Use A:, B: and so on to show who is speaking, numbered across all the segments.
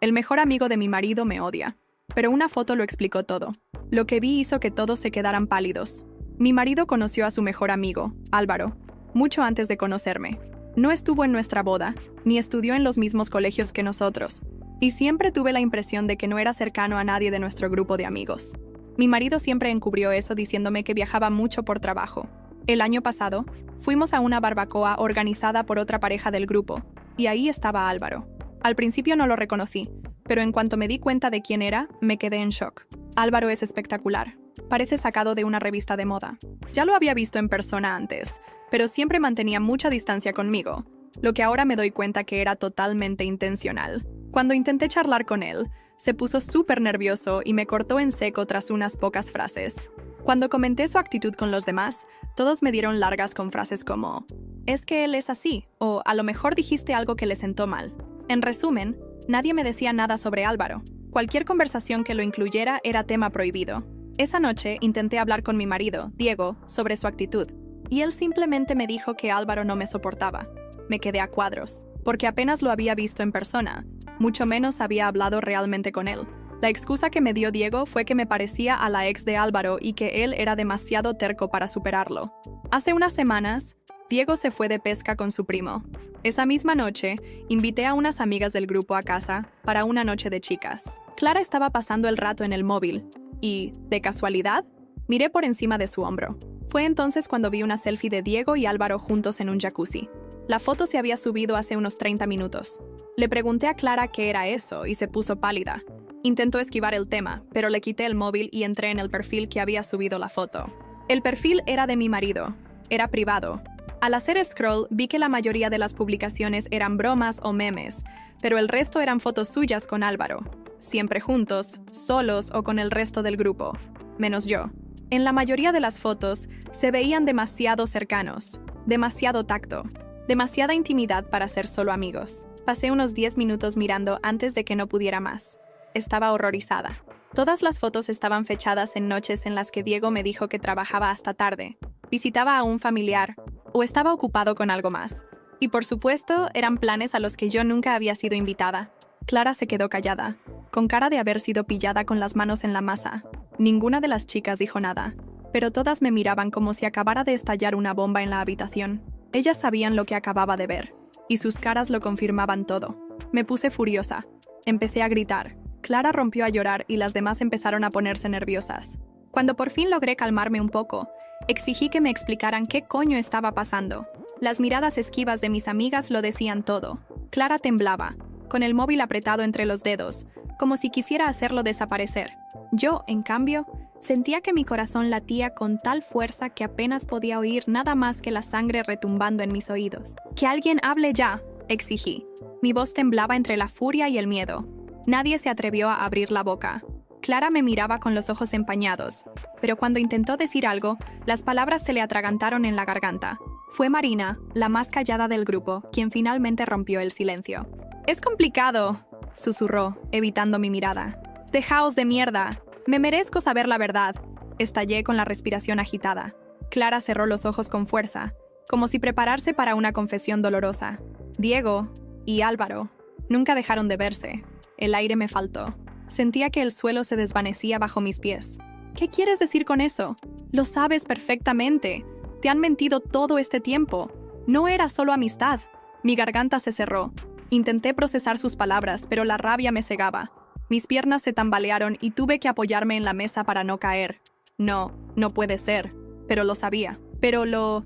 A: El mejor amigo de mi marido me odia. Pero una foto lo explicó todo. Lo que vi hizo que todos se quedaran pálidos. Mi marido conoció a su mejor amigo, Álvaro, mucho antes de conocerme. No estuvo en nuestra boda, ni estudió en los mismos colegios que nosotros. Y siempre tuve la impresión de que no era cercano a nadie de nuestro grupo de amigos. Mi marido siempre encubrió eso diciéndome que viajaba mucho por trabajo. El año pasado, fuimos a una barbacoa organizada por otra pareja del grupo, y ahí estaba Álvaro. Al principio no lo reconocí, pero en cuanto me di cuenta de quién era, me quedé en shock. Álvaro es espectacular. Parece sacado de una revista de moda. Ya lo había visto en persona antes, pero siempre mantenía mucha distancia conmigo, lo que ahora me doy cuenta que era totalmente intencional. Cuando intenté charlar con él, se puso súper nervioso y me cortó en seco tras unas pocas frases. Cuando comenté su actitud con los demás, todos me dieron largas con frases como «Es que él es así» o «A lo mejor dijiste algo que le sentó mal». En resumen, nadie me decía nada sobre Álvaro. Cualquier conversación que lo incluyera era tema prohibido. Esa noche intenté hablar con mi marido, Diego, sobre su actitud, y él simplemente me dijo que Álvaro no me soportaba. Me quedé a cuadros, porque apenas lo había visto en persona, mucho menos había hablado realmente con él. La excusa que me dio Diego fue que me parecía a la ex de Álvaro y que él era demasiado terco para superarlo. Hace unas semanas, Diego se fue de pesca con su primo. Esa misma noche, invité a unas amigas del grupo a casa para una noche de chicas. Clara estaba pasando el rato en el móvil y, de casualidad, miré por encima de su hombro. Fue entonces cuando vi una selfie de Diego y Álvaro juntos en un jacuzzi. La foto se había subido hace unos 30 minutos. Le pregunté a Clara qué era eso y se puso pálida. Intentó esquivar el tema, pero le quité el móvil y entré en el perfil que había subido la foto. El perfil era de mi marido. Era privado. Al hacer scroll, vi que la mayoría de las publicaciones eran bromas o memes, pero el resto eran fotos suyas con Álvaro. Siempre juntos, solos o con el resto del grupo. Menos yo. En la mayoría de las fotos, se veían demasiado cercanos. Demasiado tacto. Demasiada intimidad para ser solo amigos. Pasé unos 10 minutos mirando antes de que no pudiera más. Estaba horrorizada. Todas las fotos estaban fechadas en noches en las que Diego me dijo que trabajaba hasta tarde, visitaba a un familiar o estaba ocupado con algo más. Y por supuesto, eran planes a los que yo nunca había sido invitada. Clara se quedó callada, con cara de haber sido pillada con las manos en la masa. Ninguna de las chicas dijo nada, pero todas me miraban como si acabara de estallar una bomba en la habitación. Ellas sabían lo que acababa de ver, y sus caras lo confirmaban todo. Me puse furiosa. Empecé a gritar. Clara rompió a llorar y las demás empezaron a ponerse nerviosas. Cuando por fin logré calmarme un poco, exigí que me explicaran qué coño estaba pasando. Las miradas esquivas de mis amigas lo decían todo. Clara temblaba, con el móvil apretado entre los dedos, como si quisiera hacerlo desaparecer. Yo, en cambio, sentía que mi corazón latía con tal fuerza que apenas podía oír nada más que la sangre retumbando en mis oídos. «¡Que alguien hable ya!», exigí. Mi voz temblaba entre la furia y el miedo. Nadie se atrevió a abrir la boca. Clara me miraba con los ojos empañados, pero cuando intentó decir algo, las palabras se le atragantaron en la garganta. Fue Marina, la más callada del grupo, quien finalmente rompió el silencio. «Es complicado», susurró, evitando mi mirada. «Dejaos de mierda. Me merezco saber la verdad». Estallé con la respiración agitada. Clara cerró los ojos con fuerza, como si prepararse para una confesión dolorosa. Diego y Álvaro nunca dejaron de verse. El aire me faltó. Sentía que el suelo se desvanecía bajo mis pies. «¿Qué quieres decir con eso? Lo sabes perfectamente. Te han mentido todo este tiempo. No era solo amistad». Mi garganta se cerró. Intenté procesar sus palabras, pero la rabia me cegaba. Mis piernas se tambalearon y tuve que apoyarme en la mesa para no caer. No puede ser. Pero lo sabía. Pero lo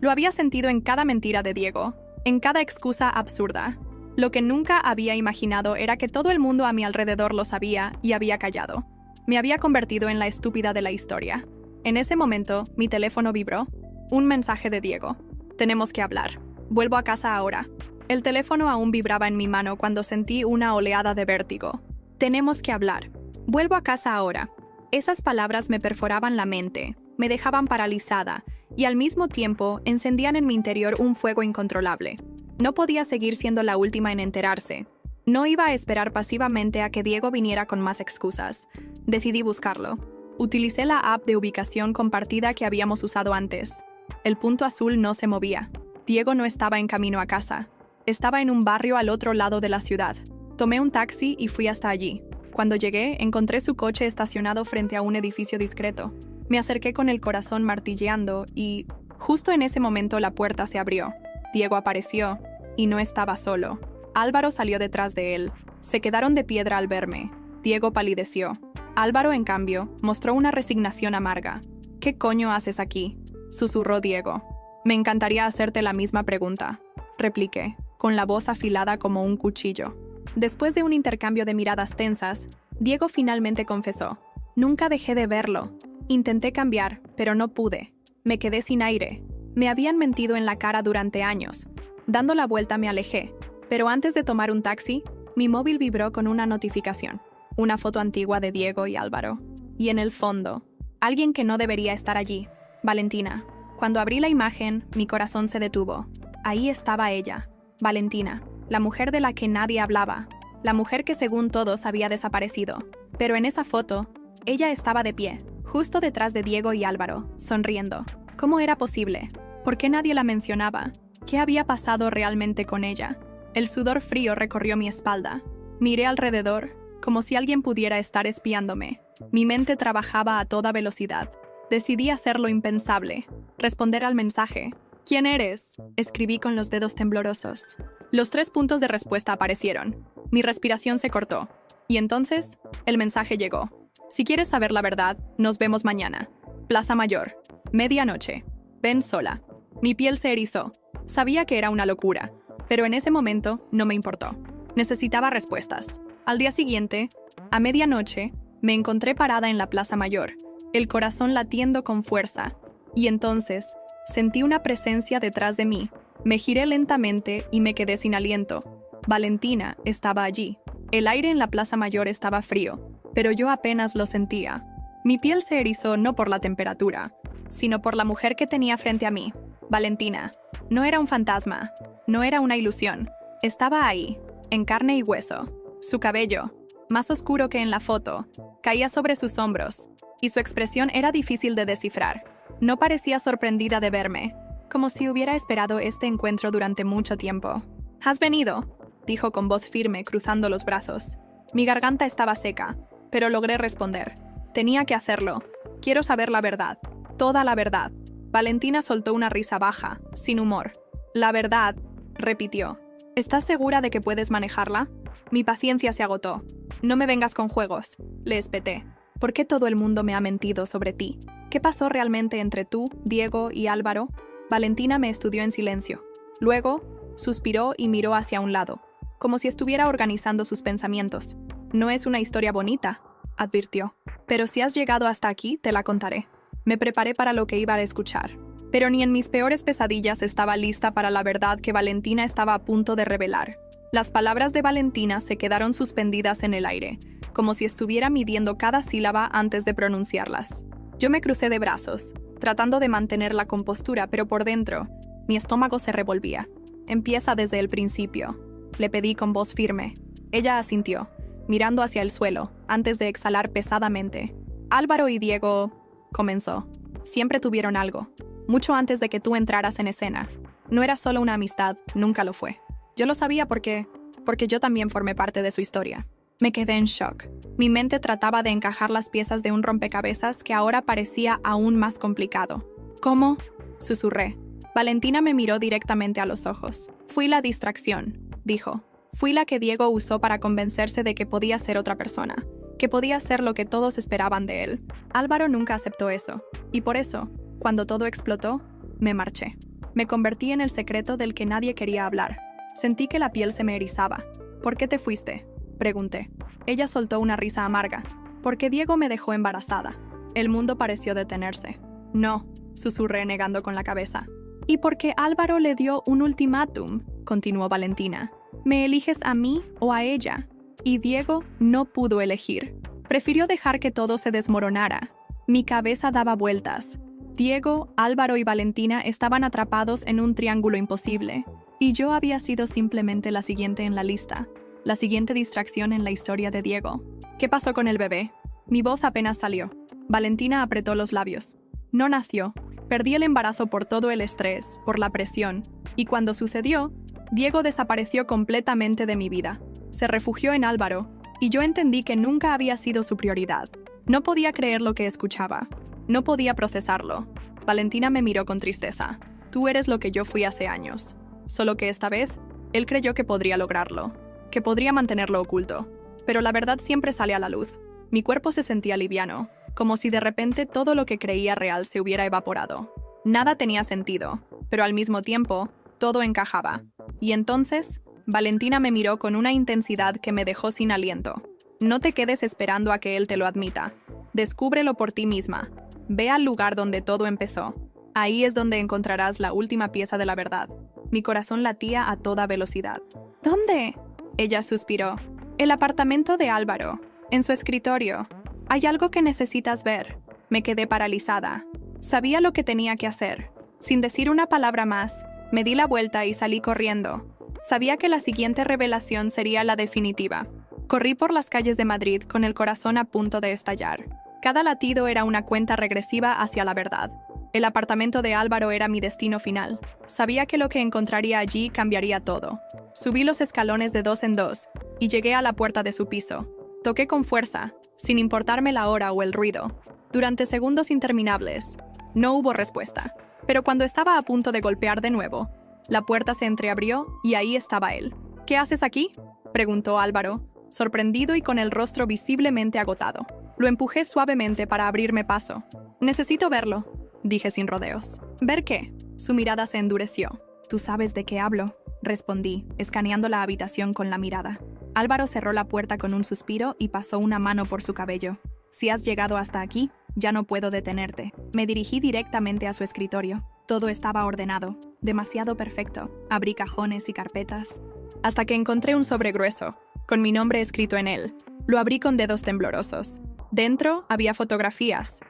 A: había sentido en cada mentira de Diego, en cada excusa absurda. Lo que nunca había imaginado era que todo el mundo a mi alrededor lo sabía y había callado. Me había convertido en la estúpida de la historia. En ese momento, mi teléfono vibró. Un mensaje de Diego. «Tenemos que hablar. Vuelvo a casa ahora». El teléfono aún vibraba en mi mano cuando sentí una oleada de vértigo. «Tenemos que hablar. Vuelvo a casa ahora». Esas palabras me perforaban la mente, me dejaban paralizada y al mismo tiempo encendían en mi interior un fuego incontrolable. No podía seguir siendo la última en enterarse. No iba a esperar pasivamente a que Diego viniera con más excusas. Decidí buscarlo. Utilicé la app de ubicación compartida que habíamos usado antes. El punto azul no se movía. Diego no estaba en camino a casa. Estaba en un barrio al otro lado de la ciudad. Tomé un taxi y fui hasta allí. Cuando llegué, encontré su coche estacionado frente a un edificio discreto. Me acerqué con el corazón martilleando y, justo en ese momento, la puerta se abrió. Diego apareció, y no estaba solo. Álvaro salió detrás de él. Se quedaron de piedra al verme. Diego palideció. Álvaro, en cambio, mostró una resignación amarga. ¿Qué coño haces aquí?, susurró Diego. Me encantaría hacerte la misma pregunta, repliqué, con la voz afilada como un cuchillo. Después de un intercambio de miradas tensas, Diego finalmente confesó. Nunca dejé de verlo. Intenté cambiar, pero no pude. Me quedé sin aire. Me habían mentido en la cara durante años. Dando la vuelta me alejé, pero antes de tomar un taxi, mi móvil vibró con una notificación. Una foto antigua de Diego y Álvaro. Y en el fondo, alguien que no debería estar allí, Valentina. Cuando abrí la imagen, mi corazón se detuvo. Ahí estaba ella, Valentina, la mujer de la que nadie hablaba, la mujer que según todos había desaparecido. Pero en esa foto, ella estaba de pie, justo detrás de Diego y Álvaro, sonriendo. ¿Cómo era posible? ¿Por qué nadie la mencionaba? ¿Qué había pasado realmente con ella? El sudor frío recorrió mi espalda. Miré alrededor, como si alguien pudiera estar espiándome. Mi mente trabajaba a toda velocidad. Decidí hacer lo impensable, responder al mensaje. ¿Quién eres?, escribí con los dedos temblorosos. Los 3 puntos de respuesta aparecieron. Mi respiración se cortó. Y entonces, el mensaje llegó. Si quieres saber la verdad, nos vemos mañana. Plaza Mayor. Medianoche. Ven sola. Mi piel se erizó. Sabía que era una locura, pero en ese momento no me importó. Necesitaba respuestas. Al día siguiente, a medianoche, me encontré parada en la Plaza Mayor, el corazón latiendo con fuerza, y entonces sentí una presencia detrás de mí. Me giré lentamente y me quedé sin aliento. Valentina estaba allí. El aire en la Plaza Mayor estaba frío, pero yo apenas lo sentía. Mi piel se erizó no por la temperatura, sino por la mujer que tenía frente a mí. Valentina. No era un fantasma, no era una ilusión. Estaba ahí, en carne y hueso. Su cabello, más oscuro que en la foto, caía sobre sus hombros, y su expresión era difícil de descifrar. No parecía sorprendida de verme, como si hubiera esperado este encuentro durante mucho tiempo. «¿Has venido?», dijo con voz firme, cruzando los brazos. Mi garganta estaba seca, pero logré responder. Tenía que hacerlo. Quiero saber la verdad. Toda la verdad. Valentina soltó una risa baja, sin humor. «La verdad», repitió. «¿Estás segura de que puedes manejarla?» Mi paciencia se agotó. «No me vengas con juegos», le espeté. «¿Por qué todo el mundo me ha mentido sobre ti? ¿Qué pasó realmente entre tú, Diego y Álvaro?» Valentina me estudió en silencio. Luego, suspiró y miró hacia un lado, como si estuviera organizando sus pensamientos. «No es una historia bonita», advirtió. «Pero si has llegado hasta aquí, te la contaré». Me preparé para lo que iba a escuchar. Pero ni en mis peores pesadillas estaba lista para la verdad que Valentina estaba a punto de revelar. Las palabras de Valentina se quedaron suspendidas en el aire, como si estuviera midiendo cada sílaba antes de pronunciarlas. Yo me crucé de brazos, tratando de mantener la compostura, pero por dentro, mi estómago se revolvía. «Empieza desde el principio», le pedí con voz firme. Ella asintió, mirando hacia el suelo, antes de exhalar pesadamente. «Álvaro y Diego», comenzó, «siempre tuvieron algo. Mucho antes de que tú entraras en escena. No era solo una amistad, nunca lo fue. Yo lo sabía porque yo también formé parte de su historia». Me quedé en shock. Mi mente trataba de encajar las piezas de un rompecabezas que ahora parecía aún más complicado. «¿Cómo?», susurré. Valentina me miró directamente a los ojos. «Fui la distracción», dijo. «Fui la que Diego usó para convencerse de que podía ser otra persona, que podía ser lo que todos esperaban de él. Álvaro nunca aceptó eso, y por eso, cuando todo explotó, me marché. Me convertí en el secreto del que nadie quería hablar. Sentí que la piel se me erizaba. «¿Por qué te fuiste?», pregunté. Ella soltó una risa amarga. «Porque Diego me dejó embarazada». El mundo pareció detenerse. «No», susurré negando con la cabeza. «Y porque Álvaro le dio un ultimátum», continuó Valentina. «¿Me eliges a mí o a ella?» Y Diego no pudo elegir. Prefirió dejar que todo se desmoronara. Mi cabeza daba vueltas. Diego, Álvaro y Valentina estaban atrapados en un triángulo imposible. Y yo había sido simplemente la siguiente en la lista. La siguiente distracción en la historia de Diego. ¿Qué pasó con el bebé? Mi voz apenas salió. Valentina apretó los labios. No nació. Perdí el embarazo por todo el estrés, por la presión. Y cuando sucedió, Diego desapareció completamente de mi vida. Se refugió en Álvaro, y yo entendí que nunca había sido su prioridad. No podía creer lo que escuchaba. No podía procesarlo. Valentina me miró con tristeza. Tú eres lo que yo fui hace años. Solo que esta vez, él creyó que podría lograrlo, que podría mantenerlo oculto. Pero la verdad siempre sale a la luz. Mi cuerpo se sentía liviano, como si de repente todo lo que creía real se hubiera evaporado. Nada tenía sentido, pero al mismo tiempo, todo encajaba. Y entonces, Valentina me miró con una intensidad que me dejó sin aliento. No te quedes esperando a que él te lo admita. Descúbrelo por ti misma. Ve al lugar donde todo empezó. Ahí es donde encontrarás la última pieza de la verdad. Mi corazón latía a toda velocidad. ¿Dónde? Ella suspiró. El apartamento de Álvaro, en su escritorio. Hay algo que necesitas ver. Me quedé paralizada. Sabía lo que tenía que hacer. Sin decir una palabra más, me di la vuelta y salí corriendo. Sabía que la siguiente revelación sería la definitiva. Corrí por las calles de Madrid con el corazón a punto de estallar. Cada latido era una cuenta regresiva hacia la verdad. El apartamento de Álvaro era mi destino final. Sabía que lo que encontraría allí cambiaría todo. Subí los escalones de 2 en 2 y llegué a la puerta de su piso. Toqué con fuerza, sin importarme la hora o el ruido. Durante segundos interminables, no hubo respuesta. Pero cuando estaba a punto de golpear de nuevo, la puerta se entreabrió y ahí estaba él. ¿Qué haces aquí?, preguntó Álvaro, sorprendido y con el rostro visiblemente agotado. Lo empujé suavemente para abrirme paso. Necesito verlo, dije sin rodeos. ¿Ver qué? Su mirada se endureció. Tú sabes de qué hablo, respondí, escaneando la habitación con la mirada. Álvaro cerró la puerta con un suspiro y pasó una mano por su cabello. Si has llegado hasta aquí, ya no puedo detenerte. Me dirigí directamente a su escritorio. Todo estaba ordenado, demasiado perfecto. Abrí cajones y carpetas, hasta que encontré un sobre grueso, con mi nombre escrito en él. Lo abrí con dedos temblorosos. Dentro había fotografías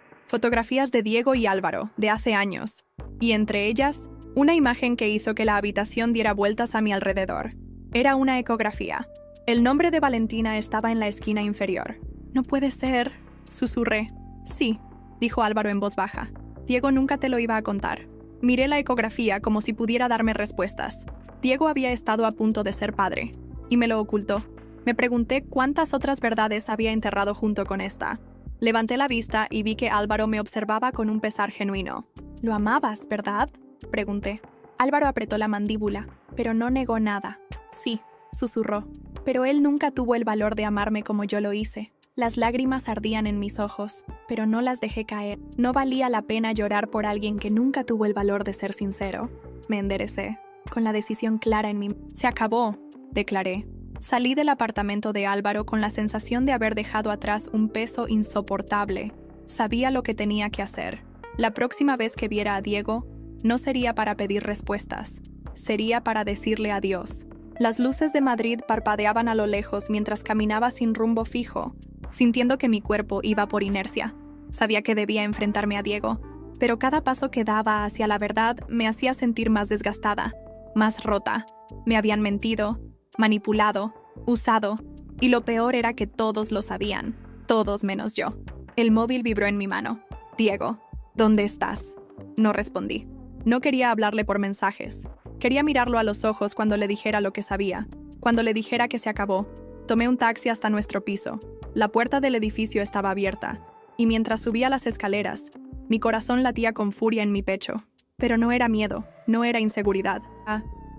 A: de Diego y Álvaro, de hace años, y entre ellas, una imagen que hizo que la habitación diera vueltas a mi alrededor. Era una ecografía. El nombre de Valentina estaba en la esquina inferior. No puede ser, susurré. Sí, dijo Álvaro en voz baja. Diego nunca te lo iba a contar. Miré la ecografía como si pudiera darme respuestas. Diego había estado a punto de ser padre, y me lo ocultó. Me pregunté cuántas otras verdades había enterrado junto con esta. Levanté la vista y vi que Álvaro me observaba con un pesar genuino. «¿Lo amabas, verdad?», pregunté. Álvaro apretó la mandíbula, pero no negó nada. «Sí», susurró, «pero él nunca tuvo el valor de amarme como yo lo hice». Las lágrimas ardían en mis ojos, pero no las dejé caer. No valía la pena llorar por alguien que nunca tuvo el valor de ser sincero. Me enderecé, con la decisión clara en mí. «Se acabó», declaré. Salí del apartamento de Álvaro con la sensación de haber dejado atrás un peso insoportable. Sabía lo que tenía que hacer. La próxima vez que viera a Diego, no sería para pedir respuestas. Sería para decirle adiós. Las luces de Madrid parpadeaban a lo lejos mientras caminaba sin rumbo fijo, sintiendo que mi cuerpo iba por inercia. Sabía que debía enfrentarme a Diego, pero cada paso que daba hacia la verdad me hacía sentir más desgastada, más rota. Me habían mentido, manipulado, usado, y lo peor era que todos lo sabían, todos menos yo. El móvil vibró en mi mano. «Diego, ¿dónde estás?». No respondí. No quería hablarle por mensajes. Quería mirarlo a los ojos cuando le dijera lo que sabía, cuando le dijera que se acabó. Tomé un taxi hasta nuestro piso. La puerta del edificio estaba abierta, y mientras subía las escaleras, mi corazón latía con furia en mi pecho. Pero no era miedo, no era inseguridad,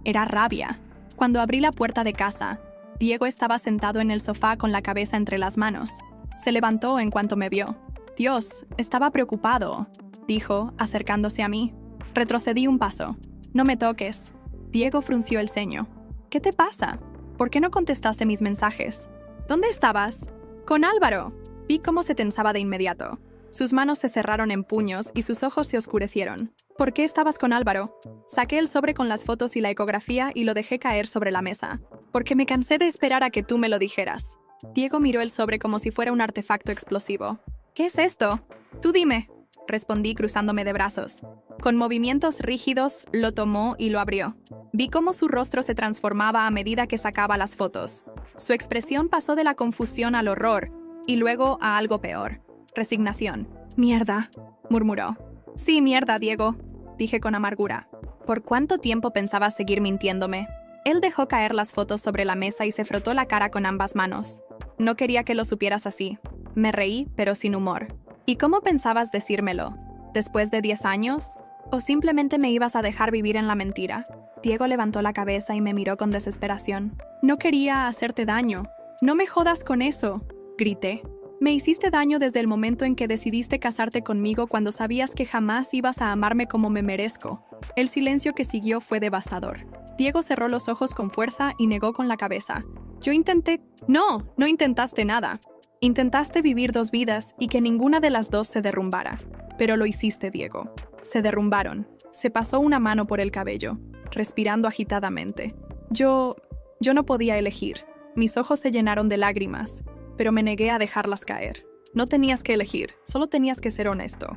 A: era rabia. Cuando abrí la puerta de casa, Diego estaba sentado en el sofá con la cabeza entre las manos. Se levantó en cuanto me vio. «Dios, estaba preocupado», dijo, acercándose a mí. Retrocedí un paso. «No me toques». Diego frunció el ceño. «¿Qué te pasa? ¿Por qué no contestaste mis mensajes? ¿Dónde estabas?» «Con Álvaro». Vi cómo se tensaba de inmediato. Sus manos se cerraron en puños y sus ojos se oscurecieron. «¿Por qué estabas con Álvaro?» Saqué el sobre con las fotos y la ecografía y lo dejé caer sobre la mesa. «Porque me cansé de esperar a que tú me lo dijeras». Diego miró el sobre como si fuera un artefacto explosivo. «¿Qué es esto?» «Tú dime», respondí cruzándome de brazos. Con movimientos rígidos, lo tomó y lo abrió. Vi cómo su rostro se transformaba a medida que sacaba las fotos. Su expresión pasó de la confusión al horror, y luego a algo peor: resignación. «Mierda», murmuró. «Sí, mierda, Diego», dije con amargura. «¿Por cuánto tiempo pensabas seguir mintiéndome?». Él dejó caer las fotos sobre la mesa y se frotó la cara con ambas manos. No quería que lo supieras así. Me reí, pero sin humor. ¿Y cómo pensabas decírmelo? ¿Después de 10 años? ¿O simplemente me ibas a dejar vivir en la mentira? Diego levantó la cabeza y me miró con desesperación. No quería hacerte daño. No me jodas con eso, grité. Me hiciste daño desde el momento en que decidiste casarte conmigo cuando sabías que jamás ibas a amarme como me merezco. El silencio que siguió fue devastador. Diego cerró los ojos con fuerza y negó con la cabeza. Yo intenté... No intentaste nada. Intentaste vivir 2 vidas y que ninguna de las 2 se derrumbara. Pero lo hiciste, Diego. Se derrumbaron. Se pasó una mano por el cabello, respirando agitadamente. Yo no podía elegir. Mis ojos se llenaron de lágrimas, pero me negué a dejarlas caer. No tenías que elegir, solo tenías que ser honesto.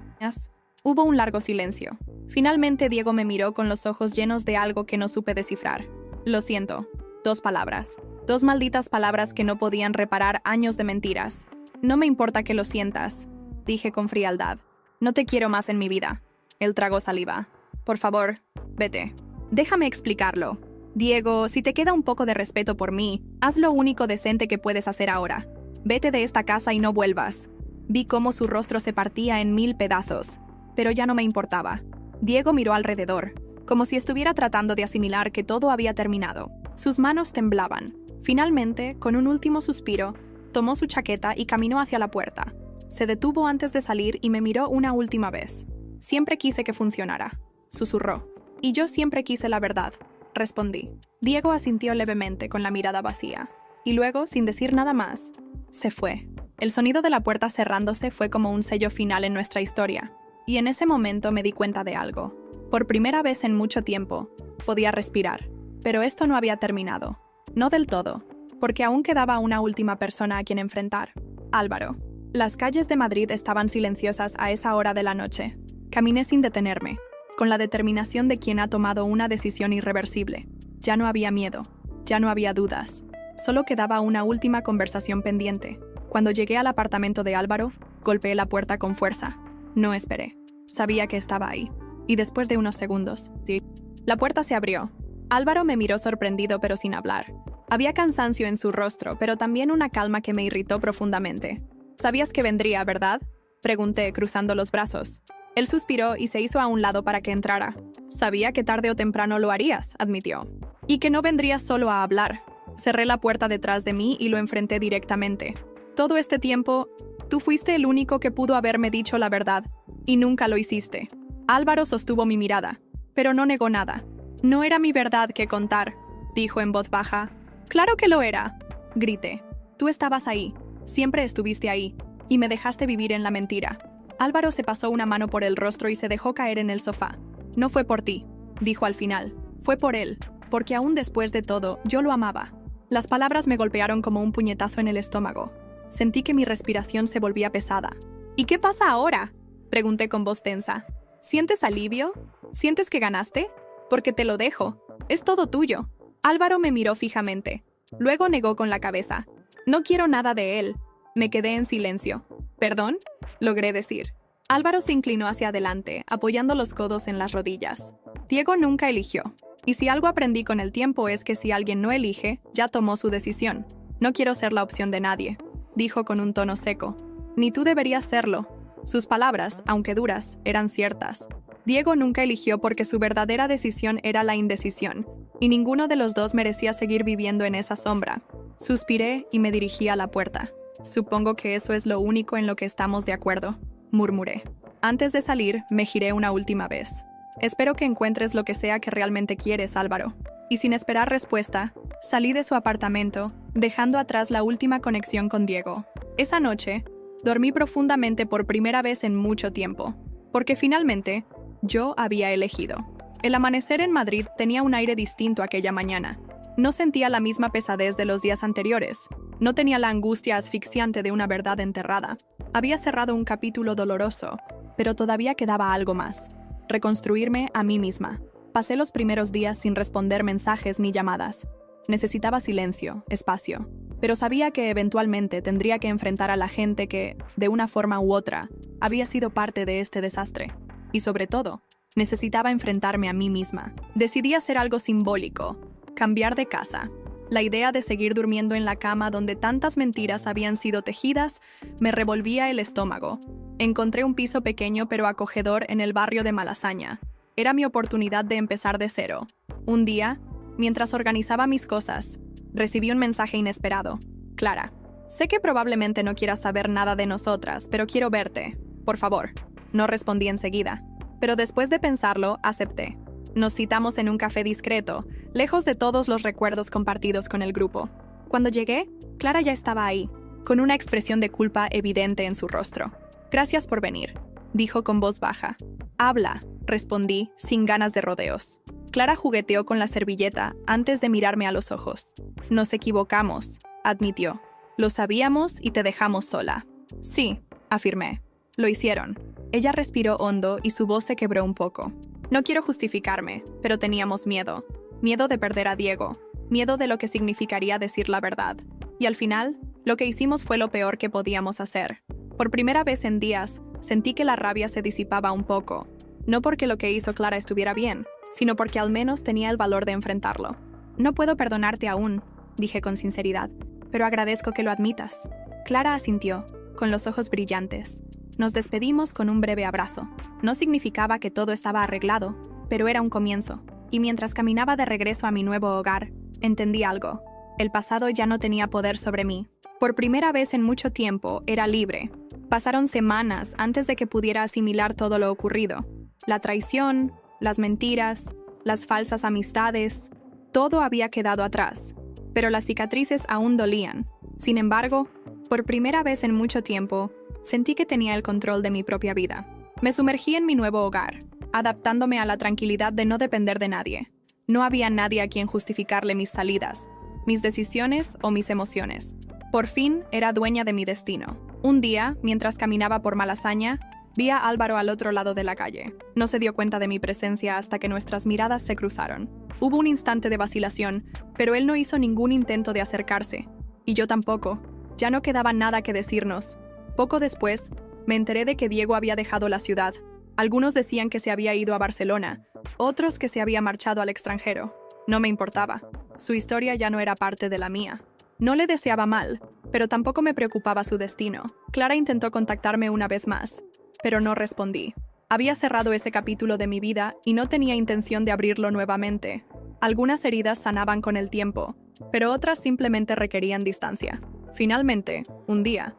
A: Hubo un largo silencio. Finalmente Diego me miró con los ojos llenos de algo que no supe descifrar. Lo siento. 2 palabras. 2 malditas palabras que no podían reparar años de mentiras. No me importa que lo sientas, dije con frialdad. No te quiero más en mi vida. Él tragó saliva. Por favor, vete. Déjame explicarlo. Diego, si te queda un poco de respeto por mí, haz lo único decente que puedes hacer ahora. Vete de esta casa y no vuelvas. Vi cómo su rostro se partía en 1000 pedazos, pero ya no me importaba. Diego miró alrededor, como si estuviera tratando de asimilar que todo había terminado. Sus manos temblaban. Finalmente, con un último suspiro, tomó su chaqueta y caminó hacia la puerta. Se detuvo antes de salir y me miró una última vez. Siempre quise que funcionara, susurró. Y yo siempre quise la verdad, respondí. Diego asintió levemente con la mirada vacía. Y luego, sin decir nada más, se fue. El sonido de la puerta cerrándose fue como un sello final en nuestra historia. Y en ese momento me di cuenta de algo. Por primera vez en mucho tiempo, podía respirar. Pero esto no había terminado. No del todo, porque aún quedaba una última persona a quien enfrentar. Álvaro. Las calles de Madrid estaban silenciosas a esa hora de la noche. Caminé sin detenerme, con la determinación de quien ha tomado una decisión irreversible. Ya no había miedo, ya no había dudas. Solo quedaba una última conversación pendiente. Cuando llegué al apartamento de Álvaro, golpeé la puerta con fuerza. No esperé. Sabía que estaba ahí. Y después de unos segundos, sí, la puerta se abrió. Álvaro me miró sorprendido pero sin hablar. Había cansancio en su rostro, pero también una calma que me irritó profundamente. «¿Sabías que vendría, verdad?», pregunté, cruzando los brazos. Él suspiró y se hizo a un lado para que entrara. «Sabía que tarde o temprano lo harías», admitió. «Y que no vendrías solo a hablar». Cerré la puerta detrás de mí y lo enfrenté directamente. «Todo este tiempo, tú fuiste el único que pudo haberme dicho la verdad, y nunca lo hiciste». Álvaro sostuvo mi mirada, pero no negó nada. «No era mi verdad que contar», dijo en voz baja. «Claro que lo era», grité. «Tú estabas ahí, siempre estuviste ahí, y me dejaste vivir en la mentira». Álvaro se pasó una mano por el rostro y se dejó caer en el sofá. «No fue por ti», dijo al final. «Fue por él, porque aún después de todo, yo lo amaba». Las palabras me golpearon como un puñetazo en el estómago. Sentí que mi respiración se volvía pesada. «¿Y qué pasa ahora?», pregunté con voz tensa. «¿Sientes alivio? ¿Sientes que ganaste? Porque te lo dejo. Es todo tuyo». Álvaro me miró fijamente. Luego negó con la cabeza. «No quiero nada de él». Me quedé en silencio. «¿Perdón?», logré decir. Álvaro se inclinó hacia adelante, apoyando los codos en las rodillas. Diego nunca eligió. Y si algo aprendí con el tiempo es que si alguien no elige, ya tomó su decisión. «No quiero ser la opción de nadie», dijo con un tono seco. «Ni tú deberías serlo». Sus palabras, aunque duras, eran ciertas. Diego nunca eligió porque su verdadera decisión era la indecisión, y ninguno de los dos merecía seguir viviendo en esa sombra. Suspiré y me dirigí a la puerta. «Supongo que eso es lo único en lo que estamos de acuerdo», murmuré. Antes de salir, me giré una última vez. «Espero que encuentres lo que sea que realmente quieres, Álvaro». Y sin esperar respuesta, salí de su apartamento, dejando atrás la última conexión con Diego. Esa noche, dormí profundamente por primera vez en mucho tiempo, porque finalmente, yo había elegido. El amanecer en Madrid tenía un aire distinto aquella mañana. No sentía la misma pesadez de los días anteriores. No tenía la angustia asfixiante de una verdad enterrada. Había cerrado un capítulo doloroso, pero todavía quedaba algo más. Reconstruirme a mí misma. Pasé los primeros días sin responder mensajes ni llamadas. Necesitaba silencio, espacio. Pero sabía que eventualmente tendría que enfrentar a la gente que, de una forma u otra, había sido parte de este desastre. Y sobre todo, necesitaba enfrentarme a mí misma. Decidí hacer algo simbólico. Cambiar de casa. La idea de seguir durmiendo en la cama donde tantas mentiras habían sido tejidas me revolvía el estómago. Encontré un piso pequeño pero acogedor en el barrio de Malasaña. Era mi oportunidad de empezar de cero. Un día, mientras organizaba mis cosas, recibí un mensaje inesperado. Clara, sé que probablemente no quieras saber nada de nosotras, pero quiero verte. Por favor. No respondí enseguida, pero después de pensarlo, acepté. Nos citamos en un café discreto, lejos de todos los recuerdos compartidos con el grupo. Cuando llegué, Clara ya estaba ahí, con una expresión de culpa evidente en su rostro. Gracias por venir, dijo con voz baja. Habla, respondí, sin ganas de rodeos. Clara jugueteó con la servilleta antes de mirarme a los ojos. Nos equivocamos, admitió. Lo sabíamos y te dejamos sola. Sí, afirmé. Lo hicieron. Ella respiró hondo y su voz se quebró un poco. No quiero justificarme, pero teníamos miedo. Miedo de perder a Diego. Miedo de lo que significaría decir la verdad. Y al final, lo que hicimos fue lo peor que podíamos hacer. Por primera vez en días, sentí que la rabia se disipaba un poco. No porque lo que hizo Clara estuviera bien, sino porque al menos tenía el valor de enfrentarlo. No puedo perdonarte aún, dije con sinceridad, pero agradezco que lo admitas. Clara asintió, con los ojos brillantes. Nos despedimos con un breve abrazo. No significaba que todo estaba arreglado, pero era un comienzo. Y mientras caminaba de regreso a mi nuevo hogar, entendí algo. El pasado ya no tenía poder sobre mí. Por primera vez en mucho tiempo, era libre. Pasaron semanas antes de que pudiera asimilar todo lo ocurrido. La traición, las mentiras, las falsas amistades, todo había quedado atrás. Pero las cicatrices aún dolían. Sin embargo, por primera vez en mucho tiempo, sentí que tenía el control de mi propia vida. Me sumergí en mi nuevo hogar, adaptándome a la tranquilidad de no depender de nadie. No había nadie a quien justificarle mis salidas, mis decisiones o mis emociones. Por fin era dueña de mi destino. Un día, mientras caminaba por Malasaña, vi a Álvaro al otro lado de la calle. No se dio cuenta de mi presencia hasta que nuestras miradas se cruzaron. Hubo un instante de vacilación, pero él no hizo ningún intento de acercarse. Y yo tampoco. Ya no quedaba nada que decirnos. Poco después, me enteré de que Diego había dejado la ciudad. Algunos decían que se había ido a Barcelona, otros que se había marchado al extranjero. No me importaba. Su historia ya no era parte de la mía. No le deseaba mal, pero tampoco me preocupaba su destino. Clara intentó contactarme una vez más, pero no respondí. Había cerrado ese capítulo de mi vida y no tenía intención de abrirlo nuevamente. Algunas heridas sanaban con el tiempo, pero otras simplemente requerían distancia. Finalmente, un día,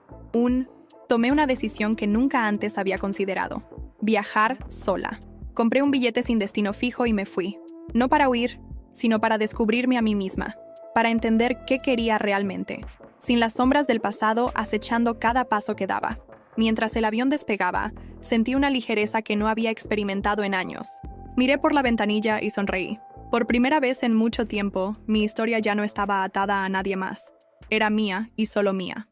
A: tomé una decisión que nunca antes había considerado. Viajar sola. Compré un billete sin destino fijo y me fui. No para huir, sino para descubrirme a mí misma. Para entender qué quería realmente. Sin las sombras del pasado acechando cada paso que daba. Mientras el avión despegaba, sentí una ligereza que no había experimentado en años. Miré por la ventanilla y sonreí. Por primera vez en mucho tiempo, mi historia ya no estaba atada a nadie más. Era mía y solo mía.